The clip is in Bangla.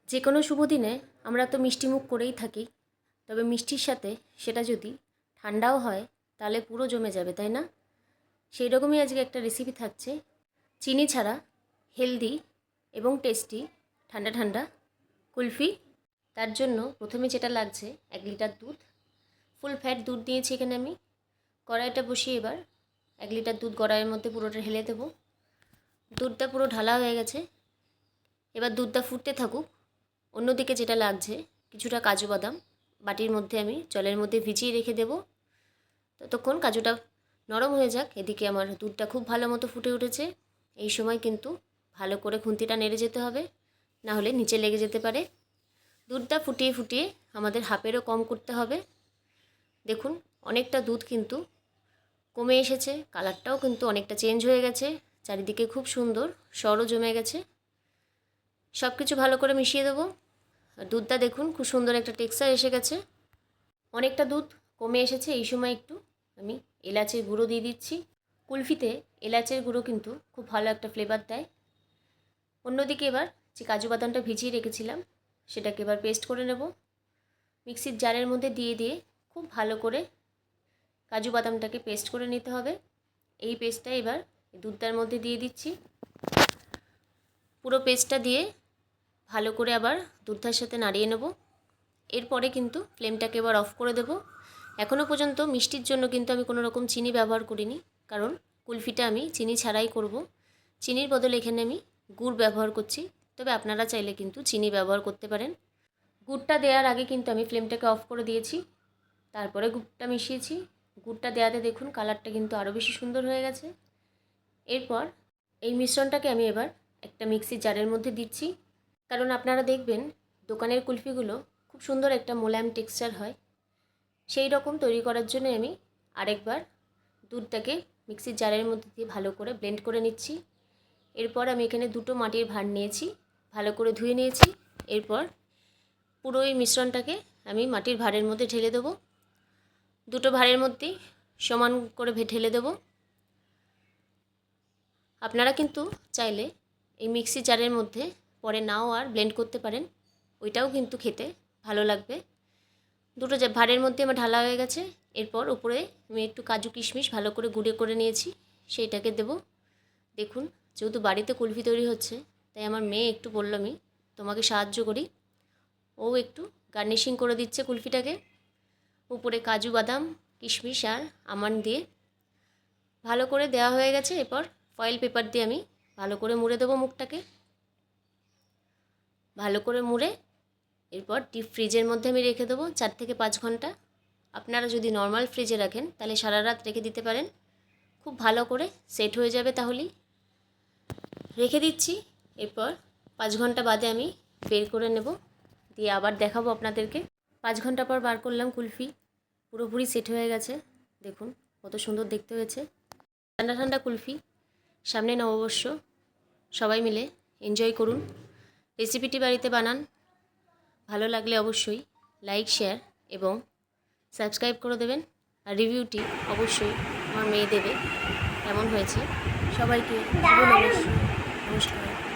যে কোনো শুভ দিনে আমরা তো মিষ্টি মুখ করেই থাকি, তবে মিষ্টির সাথে সেটা যদি ঠান্ডাও হয় তাহলে পুরো জমে যাবে, তাই না? সেই রকমই আজকে একটা রেসিপি থাকছে চিনি ছাড়া হেলদি এবং টেস্টি ঠান্ডা ঠান্ডা কুলফি। তার জন্য প্রথমে যেটা লাগছে 1 লিটার দুধ, ফুল ফ্যাট দুধ দিয়েছি এখানে আমি। কড়াইটা বসিয়ে এবার 1 লিটার দুধ কড়াইয়ের মধ্যে পুরোটা ঢেলে দেবো। দুধটা পুরো ঢালা হয়ে গেছে, এবার দুধটা ফুটতে থাকুক। অন্যদিকে যেটা লাগছে কিছুটা কাজু বাদাম বাটির মধ্যে আমি জলের মধ্যে ভিজিয়ে রেখে দেব। ততক্ষণ কাজুটা নরম হয়ে যাক। এদিকে আমার দুধটা খুব ভালো মতো ফুটে উঠেছে। এই সময় কিন্তু ভালো করে খুন্তিটা নেড়ে যেতে হবে, না হলে নিচে লেগে যেতে পারে। দুধটা ফুটিয়ে ফুটিয়ে আমাদের হাফেরও কম করতে হবে। দেখুন অনেকটা দুধ কিন্তু কমে এসেছে, কালারটাও কিন্তু অনেকটা চেঞ্জ হয়ে গেছে, চারিদিকে খুব সুন্দর সরও জমে গেছে। সব কিছু ভালো করে মিশিয়ে দেবো। দুধটা দেখুন খুব সুন্দর একটা টেক্সচার এসে গেছে, অনেকটা দুধ কমে এসেছে। এই সময় একটু আমি এলাচের গুঁড়ো দিয়ে দিচ্ছি। কুলফিতে এলাচের গুঁড়ো কিন্তু খুব ভালো একটা ফ্লেভার দেয়। অন্যদিকে এবার যে কাজু বাদামটা ভিজিয়ে রেখেছিলাম সেটাকে এবার পেস্ট করে নেব। মিক্সির জারের মধ্যে দিয়ে দিয়ে খুব ভালো করে কাজু বাদামটাকে পেস্ট করে নিতে হবে। এই পেস্টটা এবার দুধটার মধ্যে দিয়ে দিচ্ছি। পুরো পেস্টটা দিয়ে ভালো করে আবার দুধটার সাথে নাড়িয়ে নেব। এরপরে কিন্তু ফ্লেমটাকে এবার অফ করে দেব। এখনও পর্যন্ত মিষ্টির জন্য কিন্তু আমি কোনো রকম চিনি ব্যবহার করিনি, কারণ কুলফিটা আমি চিনি ছাড়াই করব। চিনির বদলে এখানে আমি গুড় ব্যবহার করছি, তবে আপনারা চাইলে কিন্তু চিনি ব্যবহার করতে পারেন। গুড়টা দেওয়ার আগে কিন্তু আমি ফ্লেমটাকে অফ করে দিয়েছি, তারপরে গুড়টা মিশিয়েছি। গুড়টা দেওয়াতে দেখুন কালারটা কিন্তু আরও বেশি সুন্দর হয়ে গেছে। এরপর এই মিশ্রণটাকে আমি এবার একটা মিক্সির জারের মধ্যে দিচ্ছি, কারণ আপনারা দেখবেন দোকানের কুলফিগুলো খুব সুন্দর একটা মোলায়েম টেক্সচার হয়। সেই রকম তৈরি করার জন্য আমি আরেকবার দুধটাকে মিক্সির জারের মধ্যে দিয়ে ভালো করে ব্লেন্ড করে নিচ্ছি। এরপর আমি এখানে 2টো মাটির ভাঁড় নিয়েছি, ভালো করে ধুয়ে নিয়েছি। এরপর পুরো এই মিশ্রণটাকে আমি মাটির ভাঁড়ের মধ্যে ঢেলে দেবো। 2টো ভাঁড়ের মধ্যেই সমান করে ঢেলে দেবো। আপনারা কিন্তু চাইলে এই মিক্সি জারের মধ্যে পরে নাও আর ব্লেন্ড করতে পারেন, ওইটাও কিন্তু খেতে ভালো লাগবে। 2টো ভাঁড়ের মধ্যে আমার ঢালা হয়ে গেছে। এরপর উপরে আমি একটু কাজু কিশমিশ ভালো করে গুঁড়ো করে নিয়েছি, সেইটাকে দেব। দেখুন যেহেতু বাড়িতে কুলফি তৈরি হচ্ছে, তাই আমার মেয়ে একটু বলল আমি তোমাকে সাহায্য করি। ও একটু গার্নিশিং করে দিচ্ছে কুলফিটাকে। উপরে কাজু বাদাম কিশমিশ আর আমন্ড দিয়ে ভালো করে দেওয়া হয়ে গেছে। এরপর ফয়েল পেপার দিয়ে আমি ভালো করে মুড়ে দেবো মুখটাকে। ভালো করে মুড়ে এরপর ডিপ ফ্রিজের মধ্যে আমি রেখে দেবো 4 থেকে 5 ঘন্টা। আপনারা যদি নর্মাল ফ্রিজে রাখেন তাহলে সারা রাত রেখে দিতে পারেন, খুব ভালো করে সেট হয়ে যাবে। তাহলেই রেখে দিচ্ছি। এরপর 5 ঘন্টা বাদে আমি বের করে নেব, দিয়ে আবার দেখাবো আপনাদেরকে। 5 ঘন্টা পর বার করলাম, কুলফি পুরোপুরি সেট হয়ে গেছে। দেখুন কত সুন্দর দেখতে হয়েছে। ঠান্ডা ঠান্ডা কুলফি, সামনে নববর্ষ, সবাই মিলে এনজয় করুন। রেসিপিটি বাড়িতে বানান। ভালো লাগলে অবশ্যই লাইক শেয়ার এবং সাবস্ক্রাইব করে দেবেন। আর রিভিউটি অবশ্যই আমার মেয়ে দেবে কেমন হয়েছে। সবাইকে শুভ নববর্ষ, নমস্কার।